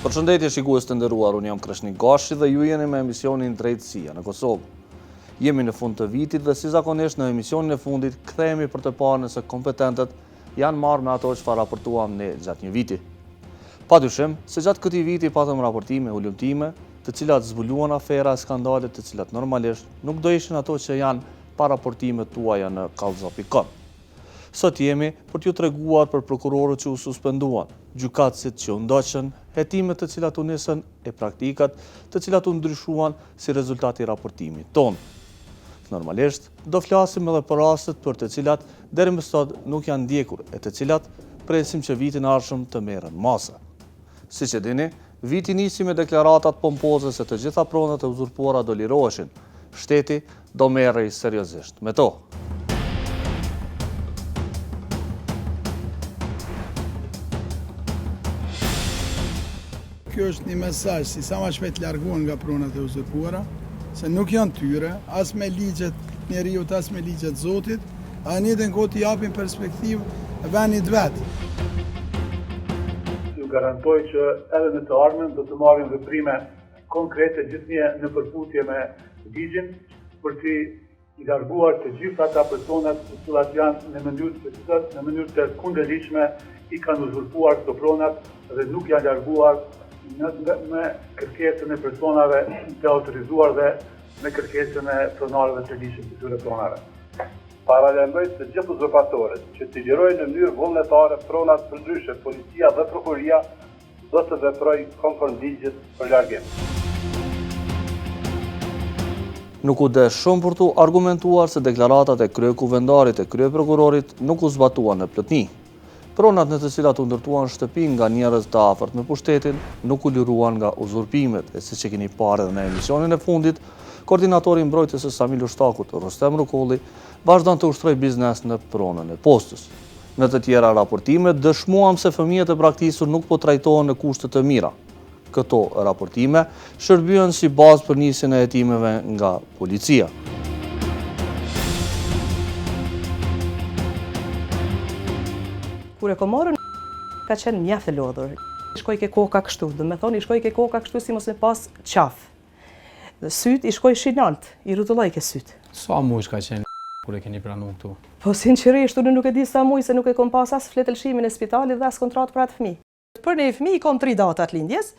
Përshëndetje shikues të nderuar, unë jam Krashnik Gashi dhe ju jeni me emisionin Drejtësia në Kosovë. Jemi në fund të vitit dhe si zakonisht në emisionin e fundit kthehemi për të parë nëse kompetentët janë marrë me ato çfarë raportuam ne gjatë një viti. Padyshim se gjatë këtij viti patëm raportime ulëmtime, të cilat zbuluan afera e skandalet të cilat normalisht nuk do ishin ato që janë pa raportimet tuaja në kallzo.com. Sot jemi për t'ju treguar për prokurorët që u suspenduan, gjykatësit që u ndoqën, hetimet të cilat u nisën e praktikat të cilat u ndryshuan si rezultati i raportimit tonë. Normalisht, do flasim edhe për rastet për të cilat deri më sot nuk janë ndjekur e të cilat presim që vitin e ardhshëm të merren masa. Siç e dini, viti nisi me deklaratat pompoze se të gjitha pronat e uzurpuara do liroheshin. Shteti do merrej seriozisht me to. Kjo është një mesazh si sa më shpejt largohen nga pronat e uzurpuara, se nuk janë tyre, as me ligjet njeriut, as me ligjet Zotit, a në njëjtën kohë t'i japin perspektivë vendit vet. Ju garantoj që edhe në të ardhmen do të marrim veprime konkrete gjithnjë në përputhje me ligjin për të i larguar të gjitha ata personat të cilat janë në mënyrë të kundërligjshme i kanë uzurpuar këto pronat dhe nuk janë larguar me kërkesën e personave të autorizuar dhe me kërkesën e pronarëve të ligjit të tyre pronave. Paralajmëroj të gjithë uzurpatorët që të lirojnë në mënyrë vullnetare pronat përndryshe, policia dhe prokuria do të veprojë konform ligjit për largim. Nuk u desh shumë për tu argumentuar se deklaratat e kryekuvendarit e kryeprokurorit nuk u zbatuan në plotëni. Pronat në të cilat u ndërtuan shtëpi nga njerëz të afërt me pushtetin nuk u liruan nga uzurpimet, e siç e keni parë edhe në emisionin e fundit, koordinatori i mbrojtjes së Samil Ushtakut, Rostem Rukolli, vazhdon të ushtrojë biznes në pronën e postës. Në të tjera raportime dëshmuam se fëmijët e braktisur nuk po trajtohen në kushte të mira. Këto raportime shërbyen si bazë për nisjen e hetimeve nga policia. Kur e ko marrën, ka qenë mjaft e lodhur. I shkoj ke koka kështu, do me thonë i shkoj ke koka kështu si mos me pas qaf. Dhe syt i shkoj shinant, i rrutulloj ke syt. Sa muj ka qenë kur e keni pranu këtu? Po sinqerisht, unë nuk e di sa muj se nuk e kom pas as fletëlshimin e spitalit dhe as kontratë për atë fëmijë. Për ne fëmijë i kom 3 datat lindjes,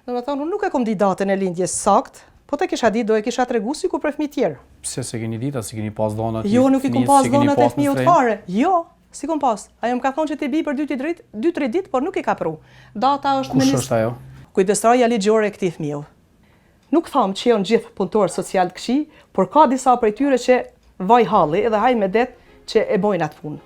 do me thonë unë nuk e kom di datën e lindjes sakt, po të kisha ditë do e kisha tregu si ku për fëmijë tjerë. Pse se keni ditë, se keni pas dhonat? Jo, nuk i kom pas dhonat e fëmijët fare. Jo. Si kom pas. Ajo më ka thonë që ti bi për 2-3 ditë, por nuk i ka pru. Data është Kush është ajo? Kujdestarja ligjore e këtij fëmiu. Nuk tham që janë gjithë punëtorë social të këqij, por ka disa prej tyre që vaj halli edhe haj me det që e bojnë atë punë.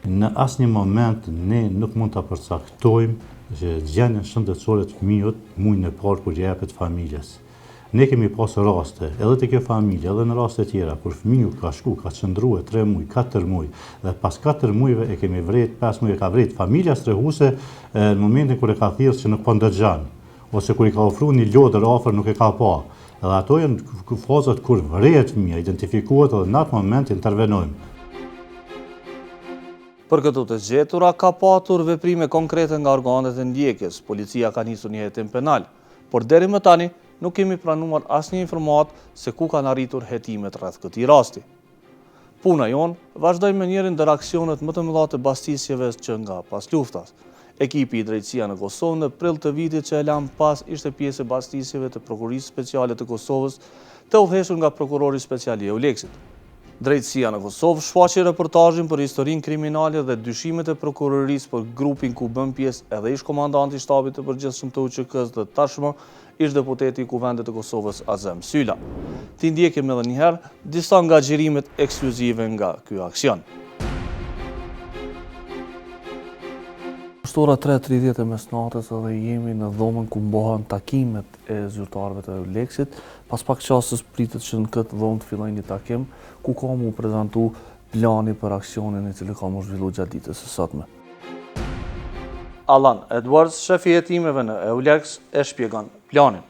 Në asnjë moment ne nuk mund ta përcaktojmë që gjendjen shëndetësore të fëmijët muajin e parë kur jepet familjes. Ne kemi pas raste, edhe të kjo familje, edhe në raste tjera, kur fëmiu ka shku, ka qëndruar 3 muaj, 4 muaj, dhe pas 4 muajve e kemi vret, 5 muaj e ka vret familja strehuese në momentin kur e ka thirrë që nuk po ndëgjon, ose kur i ka ofruar një lodër afër nuk e ka pa. Edhe ato janë fazat kur vret fëmia, identifikohet dhe në atë moment intervenojmë. Për këto të zgjetura ka patur veprime konkrete nga organet e ndjekjes. Policia ka nisur një hetim penal, por deri më tani nuk kemi pranuar asnjë informat se ku kanë arritur hetimet rreth këtij rasti. Puna jon vazhdoi me njërin ndër aksionet më të mëdha të bastisjeve që nga pas luftas. Ekipi i Drejtësia në Kosovë në prill të vitit që e lan pas ishte pjesë e bastisjeve të Prokurisë Speciale të Kosovës, të udhëhequr nga prokurori special i Euleksit. Drejtësia në Kosovë shfaqi reportazhin për historinë kriminale dhe dyshimet e prokurorisë për grupin ku bën pjesë edhe ish komandanti i shtabit të përgjithshëm të UÇK-s dhe tashmë ish deputeti i Kuvendit të Kosovës Azem Syla. Ti ndjekim edhe një herë disa nga xhirimet ekskluzive nga ky aksion. Ora 3:30 e mesnatës edhe jemi në dhomën ku mbohen takimet e zyrtarëve të Euleksit. Pas pak qasës pritet që në këtë dhomë të fillojë një takim ku ka mu prezantu plani për aksionin i cili ka mu zhvillu gjatë ditës së sotme. Allan Edwards, shefi i hetimeve në Euleks, e shpjegon planin.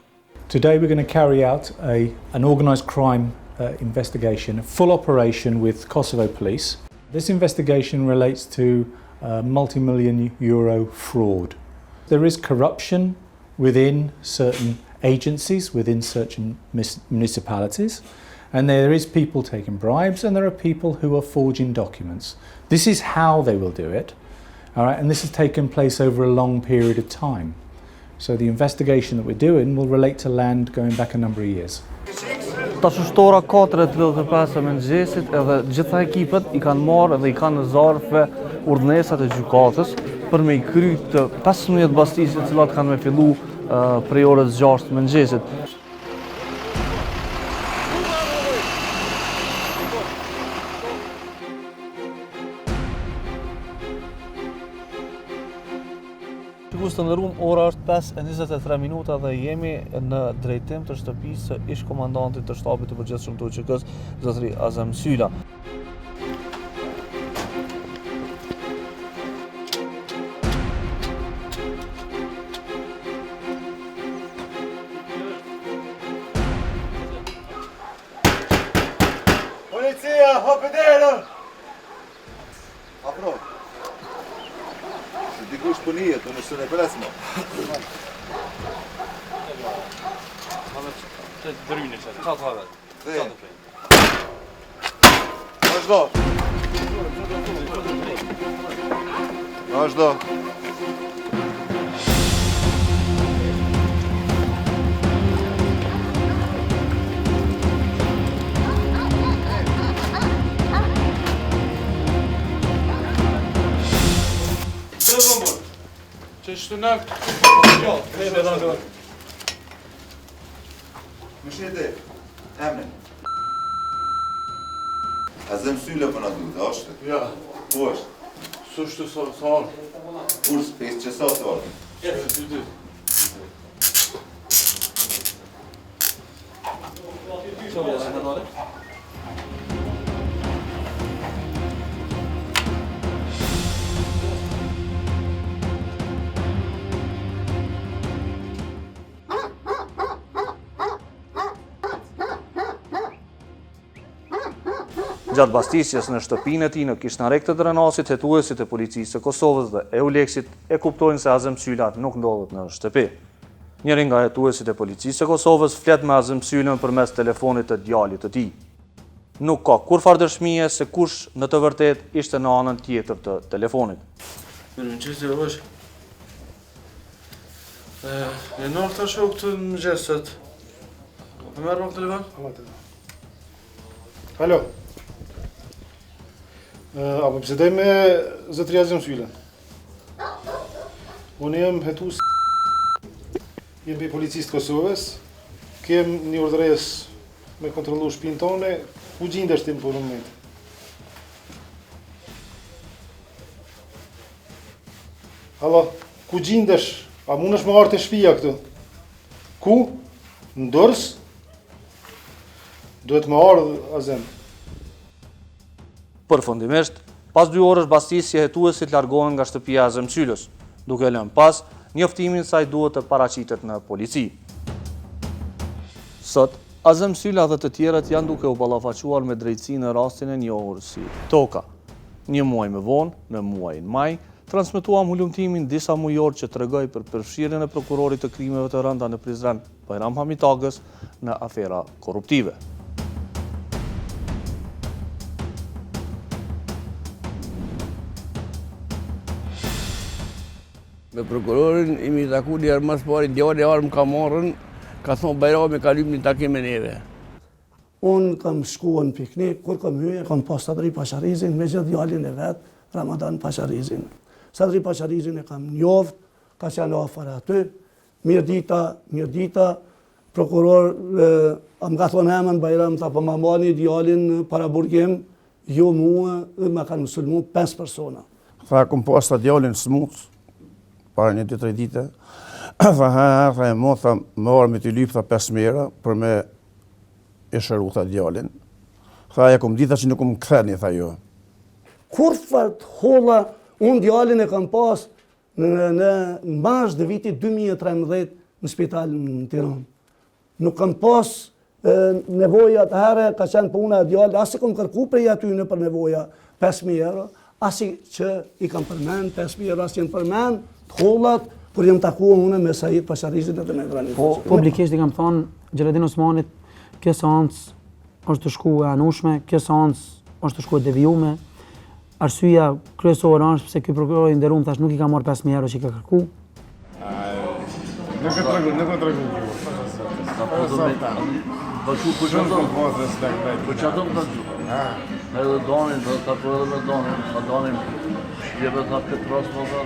Today we're going to carry out an organised crime investigation, a full operation with Kosovo police. This investigation relates to multi-million euro fraud. There is corruption within certain agencies, within certain municipalities, and there is people taking bribes and there are people who are forging documents. This is how they will do it, all right, and this has taken place over a long period of time. So the investigation that we're doing will relate to land going back a number of years. Tashështora 4:35 e mëngjesit edhe gjitha ekipet I kanë marrë dhe I kanë në zarfe urdhnesat e gjykatës për me I kry të 15 bastisje të cilat kanë me fillu prej orës 6 të mëngjesit. Shikues të nderuar, ora është 5:23 minuta dhe jemi në drejtim të shtëpisë së ish komandantit të shtabit të përgjithshëm të UÇK-s, zotëri Azem Syla. Policia, hapë derën! Afro. Dikush për njët, unë është në presmo. Vazhdo. Vazhdo. Mëshirë, emrin. Azem Syla për në duhet, a është? Ja. Ku është? Sushtu sa orë. Kurs 5 qësa të orë? Dy. Gjatë bastisjes në shtëpinë e tij në Kishnarek të Drenasit, hetuesit e policisë së Kosovës dhe EULEX-it e kuptojnë se Azem Syla nuk ndodhet në shtëpi. Njëri nga hetuesit e policisë së Kosovës flet me Azem Sylën përmes telefonit të djalit të tij. Nuk ka kurfar dëshmie se kush në të vërtetë ishte në anën tjetër të telefonit. Mirëmëngjes, Rosh. E nërë të shok të mëngjeset. Po merr pak telefon? Alo. Apo bisedoj me zotëri Azem Sylën. Unë jam hetues jem për policisë të Kosovës. Kem një urdhëres me kontrollu shtëpinë tonë, ku gjendesh ti për moment? Alo, ku gjendesh? A mundesh me ardh te shtëpia këtu? Ku? Në Dorës? Duhet me ardh Azem. Përfundimisht, pas 2 orësh bastisje, hetuesit largohen nga shtëpia e Azem Sylës, duke lënë pas njoftimin se ai duhet të paraqitet në polici. Sot, Azem Syla dhe të tjerët janë duke u ballafaquar me drejtësi në rastin e njohur si Toka. Një muaj më vonë, në muajin maj, transmetuam hulumtimin disa mujor që tregoi për përfshirjen e prokurorit të krimeve të rënda në Prizren, Bajram Hamitagës, në afera korruptive. Me prokurorin imi taku një herë mas pari, djali armë ka marrën, ka thonë Bajrami ka lyp një takim me neve. Unë kam shkuar në piknik, kur kam hyje, kam pas Sadri Pasharizin me gjithë djalin e vetë, Ramadan Pasharizin. Sadri Pasharizin e kam njoft, ka qenë afër aty, mirë dita, prokuror, am ka thonë emën Bajram, ta po ma mani djalin para burgim, jo mua, me kanë sulmu 5 persona. Tha, kom pas ta djalin smuc, para një 2-3 dite, tha e mo, tha, me orë me t'i lyp, tha 5 mera, për me e shëru, tha djalin. Tha, ja kom dita që nuk kom këtheni, tha jo. Kur fart holla, unë djalin e kam pas në mars dhe vitit 2013 në spital në Tiranë. Nuk kam pas nevoja të herë, ka qenë puna e djallit, asi kom kërku prej aty në për nevoja 5.000 euro, asi që i kam përmen 5.000 euro, asi që në përmen të hollat, kur jam takuar unë me Said Pasharizin edhe me Granit. Po, publikisht i kam thonë Xheladin Osmanit, kjo seancë është të shkuar e anushme, kjo seancë është të shkuar e devijuar. Arsyeja kryesore është pse ky prokuror i nderuar thash nuk i ka marrë 5.000 euro që i ka kërku. Nuk e tregu. Po çfarë do të thotë? Edhe donin, do ta provoj me donin, pa donin. Shjeve ta Petros po ta.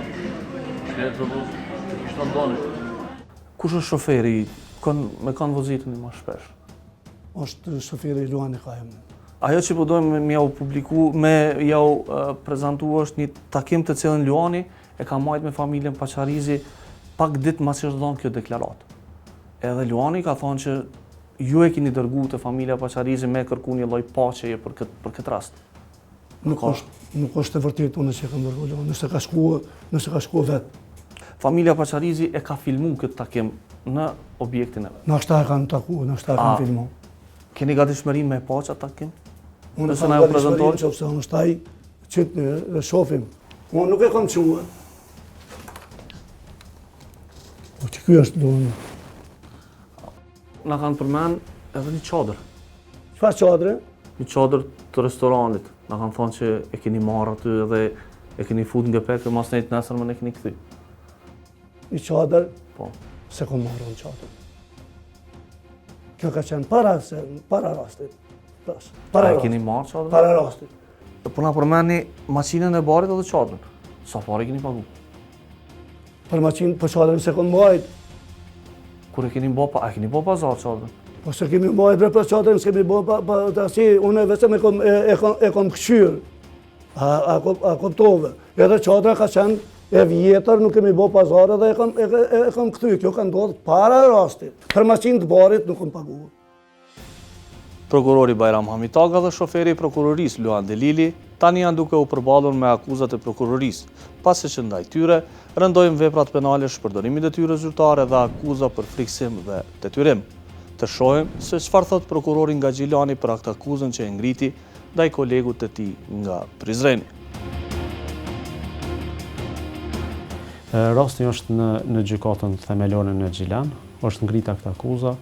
Shjetë do ishte donin. Kush është shoferi? Me kanë vozitën më shpesh? Është shoferi Luani Kajem. Ajo që po dojmë me jau publiku, me jau prezentu është një takim të cilën Luani e ka marrë me familjen Pacharizi pak ditë mas që është dhënë kjo deklaratë. Edhe Luani ka thonë që ju e keni dërguar te familja Pacharizi me kërku një lloj paqeje për këtë rast. Nuk është e vërtetë unë që kam dërguar Luani, nëse ka shkuar vetë. Familja Pacharizi e ka filmuar këtë takim në objektin e vet. Na shta e kanë takuar, na shta e kanë filmuar. Keni gatishmëri me paqa takim? Unë kam gatishmëri që pëse unë shtaj qëtë dhe shofim. Unë nuk e kam qua. O që kjo është Luani. Na kanë përmen edhe një qadër. Çfarë qadre? Një qadër të restoranit. Na kanë thonë që e keni marrë aty edhe e keni fut nga pekë, mas nejtë nesër më ne keni këthy. Një qadër? Po. Se kom marrë në qadër. Kjo ka qenë para rastit. A e keni marrë qadrën? Para rastit. Po na përmeni maqinën e barit edhe qadrën. Sa pare keni pagu? Për maqinën, për qadrën se kom mbajt. Kur e keni mbajt, a keni mbajt pazar qadrën? Po se kemi mbajt për qadrën, s'kemi mbajt të asi, unë vetëm e kom këqyrë. A koptove. Edhe qadrën ka qenë e vjetër, nuk kemi bo pazare dhe e kam këthy. Kjo ka ndodhë para rastit. Për maqinë të barit nuk kom pagu. Prokurori Bajram Hamitaga dhe shoferi i prokurorisë Luan Delili tani janë duke u përballur me akuzat e prokurorisë, pasi që ndaj tyre rëndojnë veprat penale, shpërdorimit e tyre zyrtare dhe akuza për friksim dhe detyrim. Të shohim se çfarë thot prokurori nga Gjilani për atë akuzën që e ngriti ndaj kolegut të tij nga Prizreni. Rasti është në gjykatën themelore në Gjilan, është ngrita këtë akuza.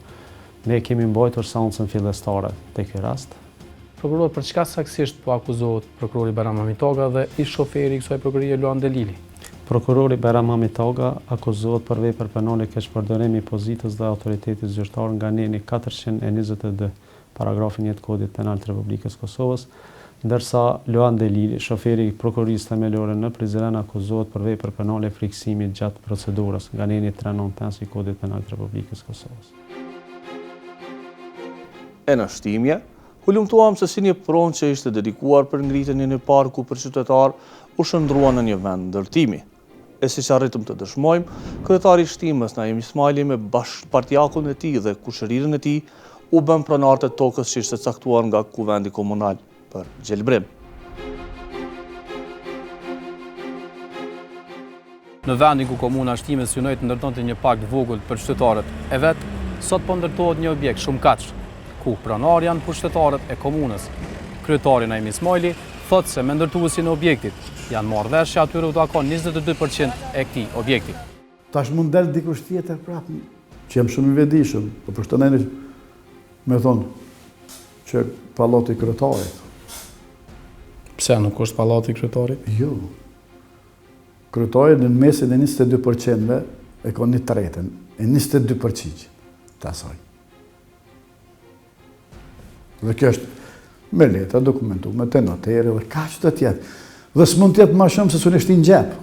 Ne kemi mbajtur seancën fillestare te ky rast. Prokuror, për çka saktësisht po akuzohet prokurori Bajram Hamitaga dhe ish shoferi i kësaj prokurorie Luan Delili? Prokurori Bajram Hamitaga akuzohet për vepër penale keq përdorimi i pozitës dhe autoritetit zyrtar nga neni 422 paragrafin 1 Kodit Penal të Republikës Kosovës, ndërsa Luan Delili, shoferi i prokurorisë themelore në Prizren, akuzohet për vepër penale friksimit gjatë procedurës nga neni 395 i Kodit Penal të Republikës Kosovës. E në shtimje, u lumtuam se si një pronë që ishte dedikuar për ngritjen e një parku për qytetar u shndrua në një vend ndërtimi. E si që arritëm të dëshmojmë, kryetari i shtimës Naim Ismaili me bashkëpartiakun e tij dhe kushërirën e tij u bën pronar të tokës që ishte caktuar nga Kuvendi Komunal për gjelbrim. Në vendin ku komuna Shtimës synoi të ndërtonte një park të vogël për qytetarët e vet, sot po ndërtohet një objekt shumë katësh, ku pronar janë pushtetarët e komunës. Kryetari Naim Ismaili thotë se me ndërtuesin e objektit janë marrë vesh që atyre u takon 22% e këtij objekti. Tash mund del dikush tjetër prapë, që jam shumë i vetëdijshëm, po përshtateni me thonë që pallati i kryetarit. Pse nuk është pallati i kryetarit? Jo. Kryetari në mesin e 22%-ve e ka një tretën, e 22% të asaj. Dhe kjo është me letra, dokumentume, te noteri dhe ka që të tjetë. Dhe s'mund tjetë ma shumë se s'unë ishti në gjepë.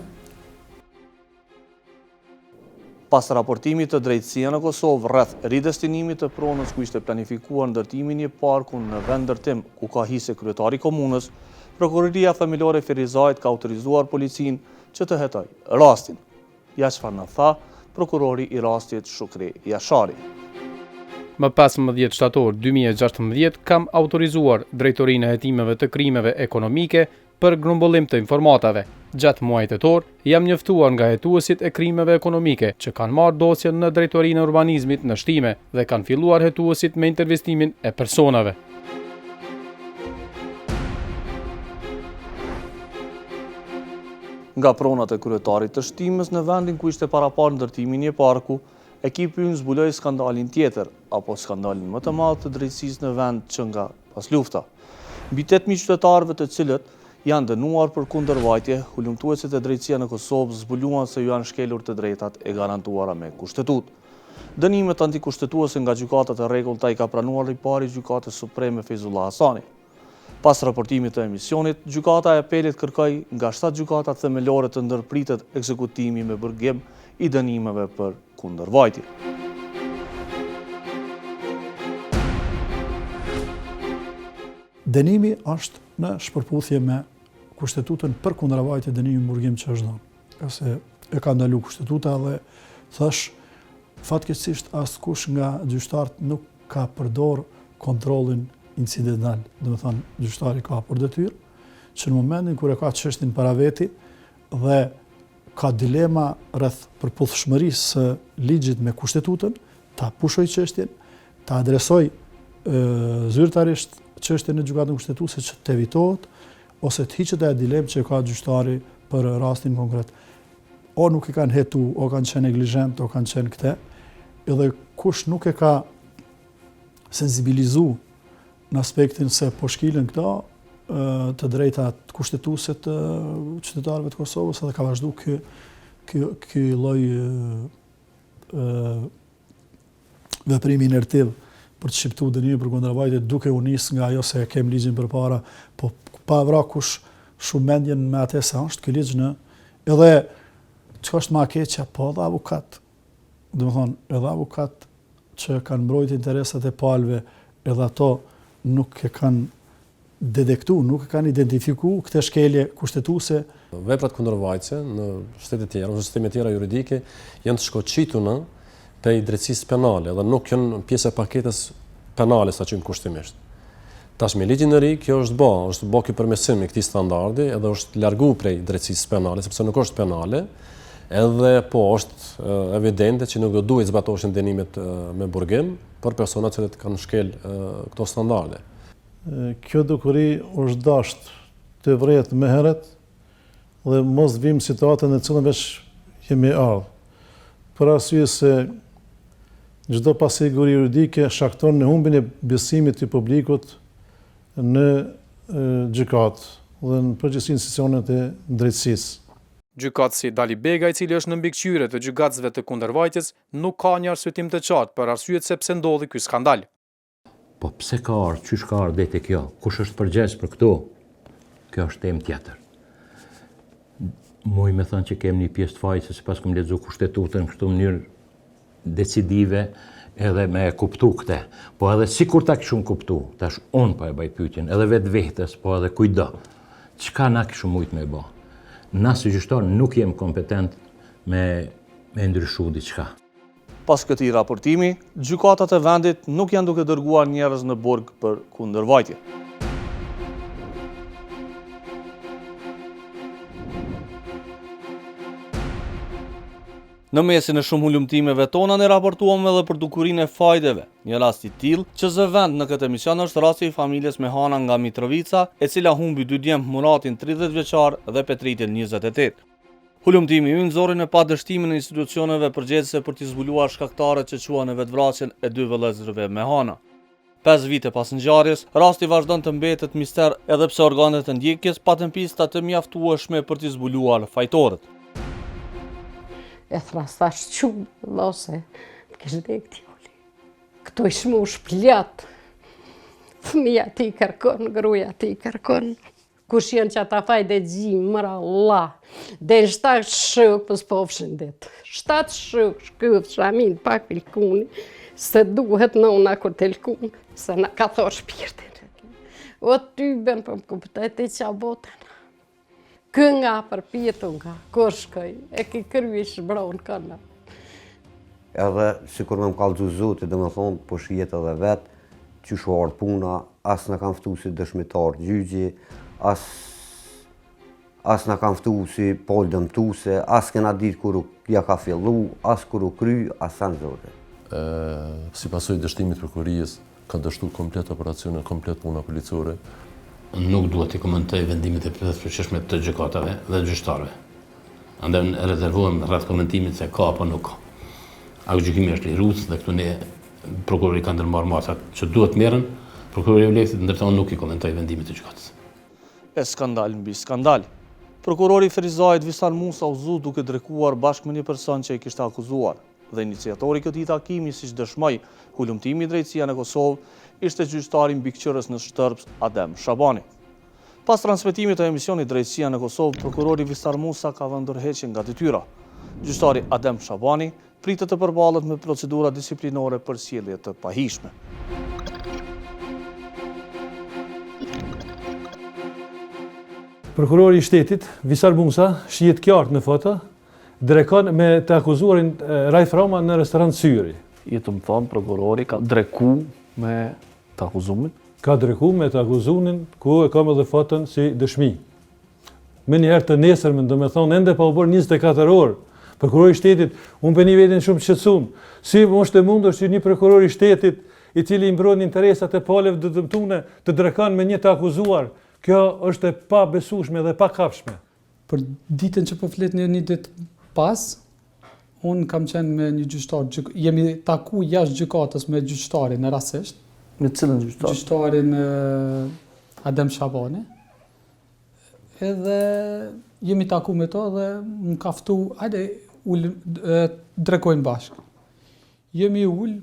Pas raportimit të drejtësia në Kosovë rreth ridestinimit të pronës ku ishte planifikuar ndërtimi një parku në vend ndërtim ku ka hise kryetari komunës, Prokuroria Themelore Firizajt ka autorizuar policin që të hetoj rastin. Ja çfarë na tha prokurori i rastit Shukri Jashari. Më 15 shtator 2016 kam autorizuar drejtorinë e hetimeve të krimeve ekonomike për grumbullim të informatave. Gjatë muajit tetor jam njoftuar nga hetuesit e krimeve ekonomike që kanë marrë dosjen në drejtorinë e urbanizmit në Shtime dhe kanë filluar hetuesit me intervistimin e personave. Nga pronat e kryetarit të shtimës në vendin ku ishte paraparë ndërtimi një parku, ekipi ynë zbuloi skandalin tjetër, apo skandalin më të madh të drejtësisë në vend që nga pas lufta. Mbi 8.000 qytetarëve të cilët janë dënuar për kundërvajtje, hulumtuesit e drejtësia në Kosovë zbuluan se janë shkelur të drejtat e garantuara me kushtetutë. Dënimet antikushtetuese nga gjykatat e rregullta i ka pranuar i pari gjykatës supreme Feyzullah Hasani. Pas raportimit të emisionit, gjykata e apelit kërkoi nga 7 gjykata themelore të ndërpritet ekzekutimi me burgim i dënimeve për kundërvajtje. Dënimi është në shpërputhje me kushtetutën për kundërvajtje dënimi burgim që është dhënë. Ose e ka ndalu kushtetuta dhe thash fatkeqësisht askush nga gjyqtarët nuk ka përdor kontrollin incidental, do të thonë gjyqtari ka për detyrë që në momentin kur e ka çështjen para veti dhe ka dilema rreth përputhshmërisë së ligjit me kushtetutën, ta pushoj çështjen, ta adresoj zyrtarisht çështjen në gjykatën kushtetuese që të evitohet ose të hiqet ajo dilemë që ka gjyqtari për rastin konkret. O nuk e kanë hetu, o kanë qenë neglizhent, o kanë qenë këte, edhe kush nuk e ka sensibilizu në aspektin se po shkilen këta të drejtat kushtetuese të qytetarëve të Kosovës edhe ka vazhdu ky lloj veprimi inertiv për të shqiptu dënimi për kundërvajtje duke u nis nga ajo se kem ligjin përpara, po pa vra kush shumë mendjen me atë se është ky ligj në edhe çka është më e keqja, po edhe avokat. Domethënë, edhe avokat që kanë mbrojtur interesat e palëve, edhe ato nuk e kanë detektu, nuk e kanë identifiku këtë shkelje kushtetuese. Veprat kundërvajtëse në shtete tjera, ose sisteme tjera juridike, janë të shkoqituna prej drejtësisë penale dhe nuk janë pjesë e paketës penale sa qymë kushtimisht. Tash me ligjin e ri, kjo është bë ky përmirësim i këtij standardi edhe është largu prej drejtësisë penale, sepse nuk është penale, edhe po është evidente që nuk do duhet zbatohen dënimet me burgim për personat që kanë shkel këto standarde. Kjo dukuri është dasht të vret me heret dhe mos vim situatën në cilën veç jemi ardhur. Për arsye se çdo pasiguri juridike shkakton në humbin e besimit të publikut në gjykatë dhe në përgjithësi institucionet e drejtësisë. Gjykatësi Dali Bega, i cili është në mbikëqyrje të gjykatësve të kundërvajtjes, nuk ka një arsyetim të qartë për arsyet se pse ndodhi ky skandal. Po pse ka ardhur, çysh ka ardhur deri te kjo? Kush është përgjegjës për këto? Kjo është temë tjetër. Muj me thënë që kemi një pjesë të fajit se sipas kam lexuar kushtetutën kështu në mënyrë decisive edhe me kuptu këte. Po edhe sikur ta kishun kuptu, tash unë pa e baj pyetjen, edhe vetes, po edhe kujdo. Çka na kishun mujt me bë? Na si gjyqtar nuk jem kompetent me ndryshu diçka. Pas këtij raportimi, gjykatat e vendit nuk janë duke dërguar njerëz në burg për kundërvajtje. Në mesin e shumë hulumtimeve tona ne raportuam edhe për dukurinë e fajdeve. Një rast i tillë që zëvend në këtë emision është rasti i familjes Mehana nga Mitrovica, e cila humbi dy djemt Muratin 30 vjeçar dhe Petritin 28. Hulumtimi ynë zori në padështimin e institucioneve përgjegjëse për t'i zbuluar shkaktarët që quan në vetvrasjen e dy vëllezërve Mehana. 5 vite pas ngjarjes, rasti vazhdon të mbetet mister edhe pse organet e ndjekjes patën pista të mjaftueshme për t'i zbuluar fajtorët. E thrastash qumë, lose, kështë dek t'joli. Këto ishë mu shpljat. Fëmija ti kërkon, gruja ti kërkon. Kush janë që ata fajde gjimë, mëra Allah. Dhe në 7 shëk për s'pofshin dit. 7 shëk shkëvë shamin pak pilkuni, se duhet nëna kur të lkuni, se na ka thor shpirtin. O ty ben për më kuptet e qa botën. Kënga për pjetu nga, kur shkoj, e ki kërvish bronë këna. Edhe, si kur me më kalëzu zote, dhe me thonë, po shijet edhe vetë, që shuarë puna, as në kam ftu si dëshmitar gjyqi, as në kam ftu si pol dëmtuse, as kena ditë kur ja ka fillu, as kur u kry, as sa në zote. Si pasoj dështimit prokurijës, ka dështu komplet operacione, komplet puna policore. Nuk duhet të komentoj vendimet e përgjithshme të gjykatave dhe gjyqtarëve. Andaj në rezervohen rreth komentimit se ka apo nuk ka. Ako gjykimi është lirues dhe këtu ne prokurori ka ndërmarrë masat që duhet merren, prokurori Vleftit ndërsa nuk i komentoi vendimin e gjykatës. E skandal mbi skandal. Prokurori Ferizajt Visar Musa u zut duke drekuar bashkë me një person që i kishte akuzuar dhe iniciatori i këtij takimi, siç dëshmoi hulumtimi i drejtësia në Kosovë, ishte gjyqtari mbikëqyrës në Shtërps Adem Shabani. Pas transmetimit të emisionit Drejtësia në Kosovë, prokurori Visar Musa ka vënë ndërheqje nga detyra. Gjyqtari Adem Shabani pritet të përballet me procedura disiplinore për sjellje të pahishme. Prokurori i shtetit, Visar Musa, shihet qartë në foto, drekon me të akuzuarin Rajf Rama në restorant Syri. I të më thonë, prokurori ka dreku me të akuzumin? Ka dreku me të akuzumin, ku e kam edhe foton si dëshmi. Me njëherë të nesërmen, do me thonë, ende pa u bërë 24 orë. Prokurori i shtetit, unë për një vetin shumë shqetësum. Si është e mundur që një prokurori i shtetit, i cili mbron interesat e palëve të dëmtuara, të drekan me një të akuzuar. Kjo është e pa besueshme dhe pa kafshme. Për ditën që po fletni një ditë pas, unë kam qenë me një gjyqtar, jemi taku jashtë gjykatës me gjyqtarin rastësisht. Me cilën gjyqtar? Gjyqtarin Adem Shabani. Edhe jemi taku me to dhe më ka ftu, hajde drekojnë bashkë. Jemi ullë,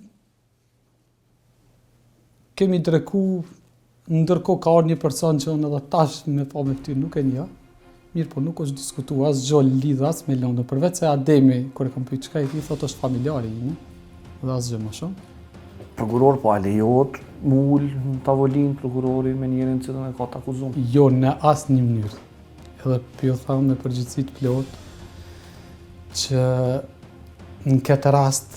kemi dreku, ndërkohë ka orë një person që unë edhe tash me pa me këtyrë nuk e një, mirë po nuk është diskutua asë gjollë lidhë asë me London, përveç se Ademi, kër e kam pëjtë qëka i ti, thot është familjari ime, dhe asë gjë më shumë. Prokuror po a lejohet mull në tavolinë prokurori me njerin që të në ka të akuzum? Jo, në asë një mënyrë. Edhe për jo thamë në përgjithësit plot, që në këtë rast,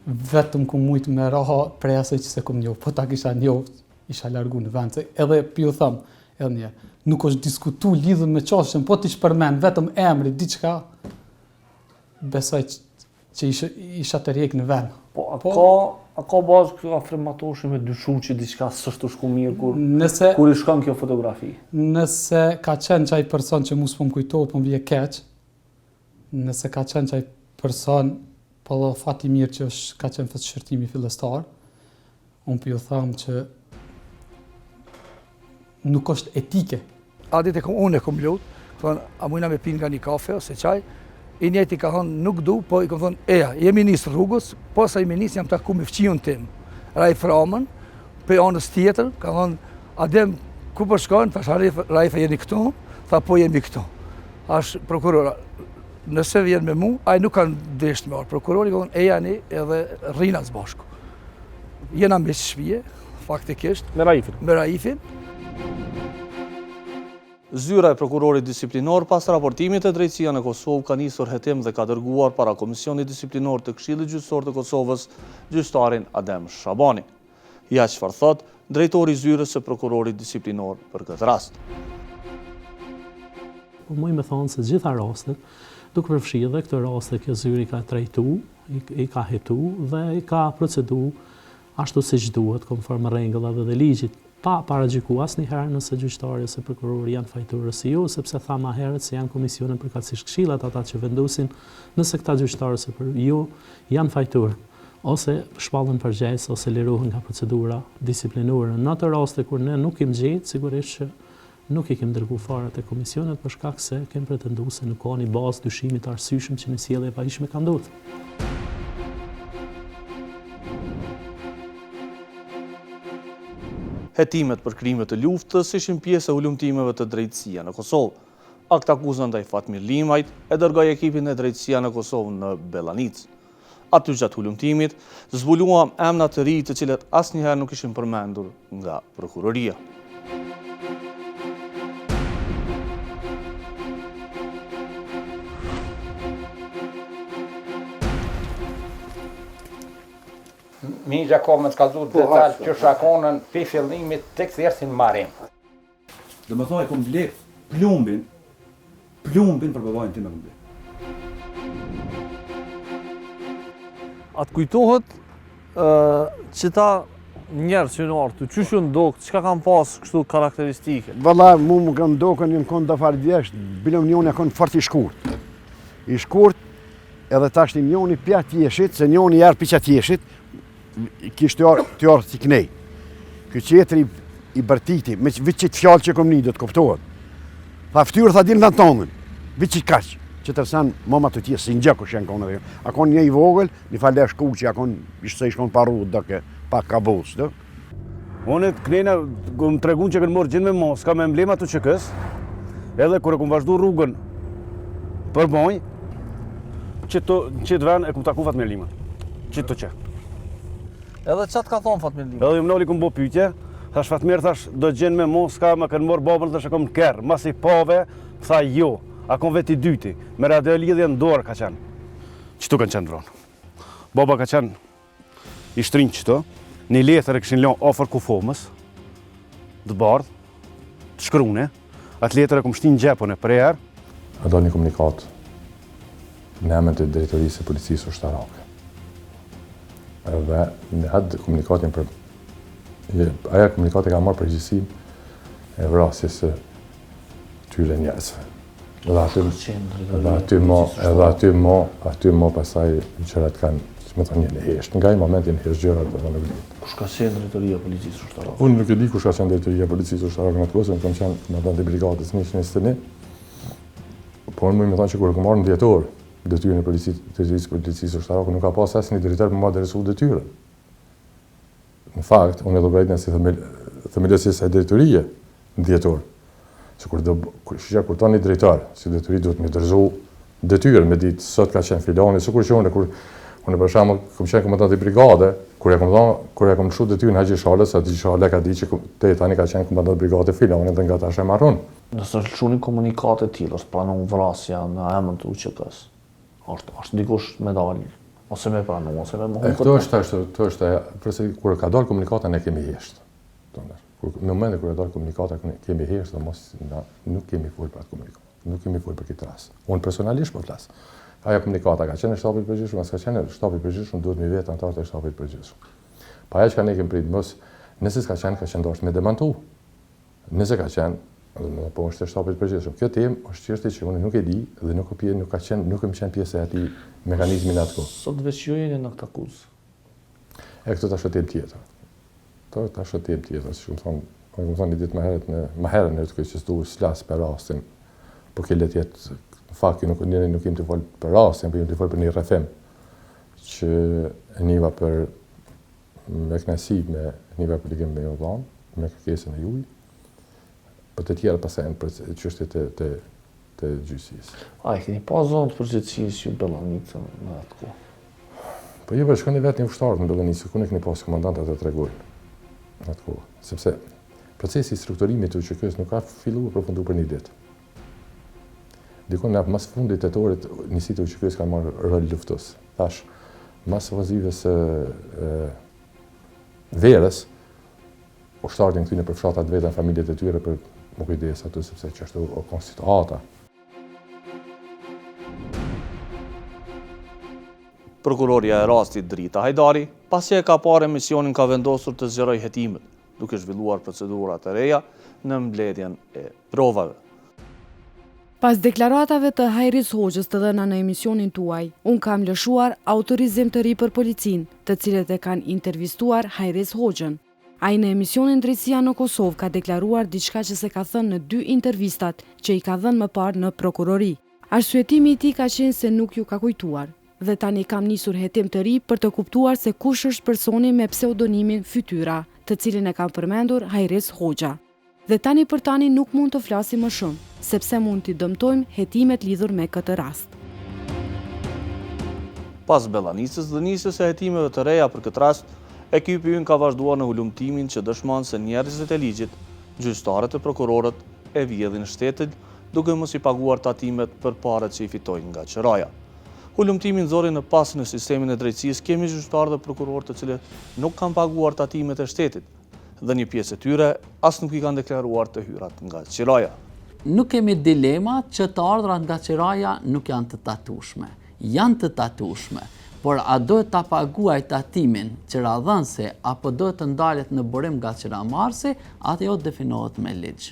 vetëm ku mujtë me raha prej asaj që se kom njohë, po ta kisha njohë, isha largu në vend, se edhe për ju thëmë, edhe një, nuk është diskutu lidhën me qashën, po t'i shpërmen, vetëm emri, diçka, besoj që isha të rjek në vend. A ka bazë këtë afirmatoshi me dyshu që diçka s'është të shku mirë kur i shkon kjo fotografi? Nëse ka qenë qaj person që mu s'po më kujtohet, po më vje keq, nëse ka qenë qaj person, po dhe fati mirë që ka qenë fëtë shërtimi fillestar, unë për ju thamë që nuk është etike. A ditë unë e kom lutë, thonë, a mujna me pinë nga një kafe ose qaj, i njëti ka thonë, nuk du, po i kom thonë, eja, jemi njësë rrugës, po sa jemi njësë jam të ku me fqion tim. Rajf Ramën, për anës tjetër, ka thonë, Adem, ku për shkojnë, thash Rajfa jeni këtu, tha po jemi këtu. Ash prokurora, nëse vjen me mu, aj nuk kanë desht me arë. Prokurori ka thonë, eja një edhe rrina së bashku. Jena me shpije, faktikisht. Me Raifin? Me Raifin. Zyra e prokurorit disiplinor pas raportimit e drejtësia në Kosovë ka nisur hetim dhe ka dërguar para Komisionit Disiplinor të Këshillit Gjyqësor të Kosovës gjyqtarin Adem Shabani. Ja çfarë thot drejtori i zyrës së prokurorit disiplinor për këtë rast. Po muj me thonë se gjitha rastet, duke përfshirë dhe këtë raste kjo zyri ka trajtu, i ka hetu dhe i ka procedu ashtu siç duhet, konform rregullave dhe ligjit. Pa paragjyku asnjëherë nëse gjyqtari ose prokurori janë fajturës si ju, sepse tha më herët se janë komisione përkatësisht këshillat ata që vendosin nëse këta gjyqtarë ose për ju janë fajturë, ose shpallën përgjegjës ose lirohen nga procedura disiplinore. Në ato raste kur ne nuk kemi gjetur, sigurisht që nuk i kemi dërguar fare te komisionet për shkak se kemi pretenduar se nuk ka një bazë dyshimi të arsyeshëm që në sjellje e pajishme ka ndodhur. Hetimet për krimet të luftës ishin pjesë e hulumtimeve të drejtësia në Kosovë. Akt akuzën ndaj Fatmir Limajt e dërgoi ekipin e drejtësia në Kosovë në Bellanic. Aty gjatë hulumtimit zbuluam emra të ri të cilët asnjëherë nuk ishin përmendur nga prokuroria. Migja ka me të kalëzur detalj që shakonën për fillimit të këthjersin marim. Dhe më thoi, kom ble plumbin për babajnë ti me kom ble. Atë kujtohet që ta njerë që në artu, që shë ndokë, që ka kam pasë kështu karakteristike? Valla, mu më kanë ndokën një në konë dafar djesht, bilëm njën e konë fort i shkurt. I shkurt, edhe tash njoni pja tjeshit, se njoni jarë piqa tjeshit, kishtë të jarë si knej. Ky qetri i bërtiti, me vitë qitë fjallë që kom një do të kuptohet. Tha ftyrë, tha din dhe në tongën, vitë qitë kaqë, që tërsen mama të tjesë, si në gjëku shenë konë dhe. Akon një i vogël, një falë e shku që akon ishtë se ishkon paru dhe pa kabos. Unë të knejna, më tregun që kënë morë gjithë me mos, ka me emblema të që kësë, edhe kërë këmë vazhdu rrugën për bojnë, qitë ven e këmë taku Fatmirlima, qitë të që. Edhe qatë ka thonë Fatmirlima? Edhe më noli këmë bo pytje, thash Fatmir, thash do gjenë me mos, ka me kënë morë babën dhe shë këmë kërë, mas i pave, tha jo, a kom veti dyti, me radiolidhje në dorë ka qenë. Qëtu kanë qenë dronë. Baba ka qenë i shtrinë qëto, një letër e këshin lonë ofër kufomës, të bardhë, të shkrune, atë letër e këmë shtinë gjepone për erë. A do një komunikat në emën të drejtorisë e policisë ushtarake. Edhe në atë komunikatin për... Aja komunikatin ka marrë përgjësim e vrasjes së tyre njerëzve. Edhe aty mo pasaj qërat kanë, që me thonë një heshtë, nga i momentin heshtë gjërat dhe në vlitë. Kush ka qenë drejtoria policisë ushtarake? Unë nuk e di kush ka qenë drejtoria policisë ushtarake në të kosë, unë kam qenë komandant i brigadës 121, por unë me thonë që kur e marrë në djetor, detyrën e policisë ushtarake, nuk ka pas asë një drejtor për ma dërësu detyrën. Në fakt, unë e do brejtën si themelësis e drejtorie në djetor. Se kur ta një drejtar, si detyri duhet me dërëzu detyrën, me ditë sot ka qenë filani, se kur që unë për shemë kom qenë komandant i brigade, kur e kom lëshu detyrën Hagji Shalës, Hagji Shalë ka di që te tani ka qenë komandant i brigade filani dhe nga ta shemë marrun. Nësë lëshu një komunikate t'ilë, është pranon vrasja në emën të UÇK-s, është dikush me dalë, ose me pranon, ose me më humë këtë. Këto është, përse kur ka dalë komunikata ne kemi heshtë. Në momentin kur e dalë komunikata kemi heshtë dhe mos nuk kemi folë për atë komunikatë, nuk kemi folë për këtë ras. Unë personalisht po flas. Aja komunikata ka qenë shtapit përgjithshëm, as ka qenë shtapit përgjithshëm, duhet mi vetë antarët e shtapit përgjithshëm. Pa aja që ka ne kemi pritë mos, nëse s'ka qenë dashur me demantu. Nëse ka qenë, po është shtapit përgjithshëm. Kjo temë është çështje që unë nuk e di dhe nuk më qenë pjesë e atij mekanizmi në atë kohë. Sot veç ju jeni në këtë akuzë. Këto tash është temë tjetër. Këto tash është temë tjetër, siç më thonë një ditë më herët në të që s'du s'las për rastin, po ke let jetë, në fakt nuk jem të folë për rastin, po jem të folë për një rrethim që niva për me knasi me niva për ligim me Jordan, me kërkesën e juj, për të tjera pasajnë për çështjet të gjyqësisë. A e keni pa zonë të përgjithësisë ju Bellanicën në atë kohë? Po ju shkoni vetë një ushtarët në Bellanicë, ku ne keni pas komandantat të tregojnë në atë kohë, sepse procesi i strukturimit të UÇK-s nuk ka filluar përfundu për një ditë. Dikon në mas fundit tetorit, njësit e UÇK-s kanë marrë rol luftës. Thash, mas vazives verës, ushtarët në këtyne për fshatat vetën, familjet e tyre për më kujdes aty, sepse që është o konstituata. Prokuroria e rastit Drita Hajdari, pasi e ka parë emisionin ka vendosur të zgjeroj hetimet, duke zhvilluar procedurat e reja në mbledhjen e provave. Pas deklaratave të Hajris Hoxhës të dhëna në emisionin tuaj, unë kam lëshuar autorizim të ri për policin, të cilët e kanë intervistuar Hajris Hoxhën. Ai në emisionin Drejtësia në Kosovë ka deklaruar diçka që se ka thënë në 2 intervistat që i ka dhënë më parë në prokurori. Arsyetimi i tij ka qenë se nuk ju ka kujtuar, dhe tani kam nisur hetim të ri për të kuptuar se kush është personi me pseudonimin Fytyra, të cilin e kam përmendur Hajris Hoxha. Dhe tani për tani nuk mund të flasim më shumë, sepse mund t'i dëmtojmë hetimet lidhur me këtë rast. Pas Bellanicës dhe nisjes së hetimeve të reja për këtë rast, ekipi ynë ka vazhduar në hulumtimin që dëshmon se njerëzit e ligjit, gjyqtarët e prokurorët e vjedhin shtetin duke mos i paguar tatimet për parat që i fitojnë nga qëraja. Hulumtimin zori në pas në sistemin e drejtësisë kemi gjyqtarë dhe prokurorë të cilët nuk kanë paguar tatimet e shtetit, dhe një pjesë e tyre as nuk i kanë deklaruar të hyrat nga qiraja. Nuk kemi dilema që të ardhurat nga qiraja nuk janë të tatueshme. Janë të tatueshme, por a do ta paguaj tatimin qiradhënësi apo do të ndalet në burim nga qiramarrësi, atë jo definohet me ligj.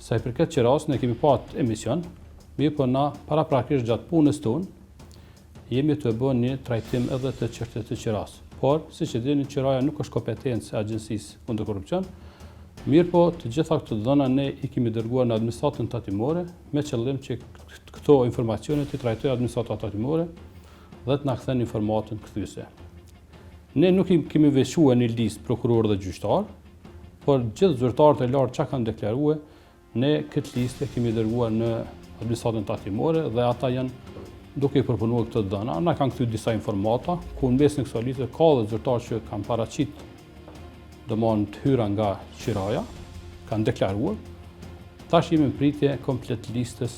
sa i përket qiras, ne kemi pat emision, mirë po na paraprakisht gjatë punës tonë, jemi të bën një trajtim edhe të çështjes të qiras. Por, siç e dini, qiraja nuk është kompetencë e Agjencisë kundër korrupsion. Mirë po, të gjitha këto dhëna ne i kemi dërguar në administratën tatimore me qëllim që këto informacione të trajtojë administrata tatimore dhe të na kthen informatën kthyese. Ne nuk kemi veçuar një listë prokuror dhe gjyqtar, por gjithë zyrtarët e lartë që kanë deklaruar, ne këtë listë kemi dërguar në administratën tatimore dhe ata janë duke i përpunuar këtë dhëna. Na kanë kthyr disa informata, ku në mes në kësaj liste ka dhe zyrtarë që kanë paraqit domon të hyra nga qiraja, kanë deklaruar. Tash jemi në pritje komplet listës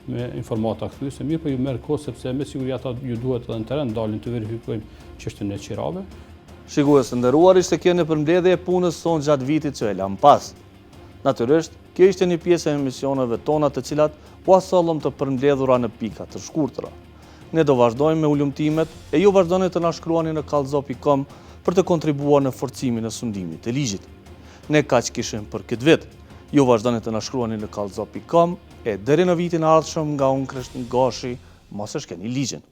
me informata kthyese, mirë po ju merr kohë sepse me siguri ata ju duhet edhe në teren dalin të verifikojnë çështjen e qirave. Shikues të nderuar, ishte kjo në përmbledhje e punës sonë gjatë vitit që e lam pas. Natyrisht, kjo ishte një pjesë e emisioneve tona të cilat po asollëm të përmbledhura në pika të shkurtra. Ne do vazhdojmë me ulëmtimet e ju vazhdoni të na shkruani në kallzo.com për të kontribuar në forcimin e sundimit të ligjit. Ne kaq kishim për këtë vit. Ju vazhdoni të na shkruani në kallzo.com e deri në vitin e ardhshëm nga unë Krishtin Goshi, mos e shkeni ligjin.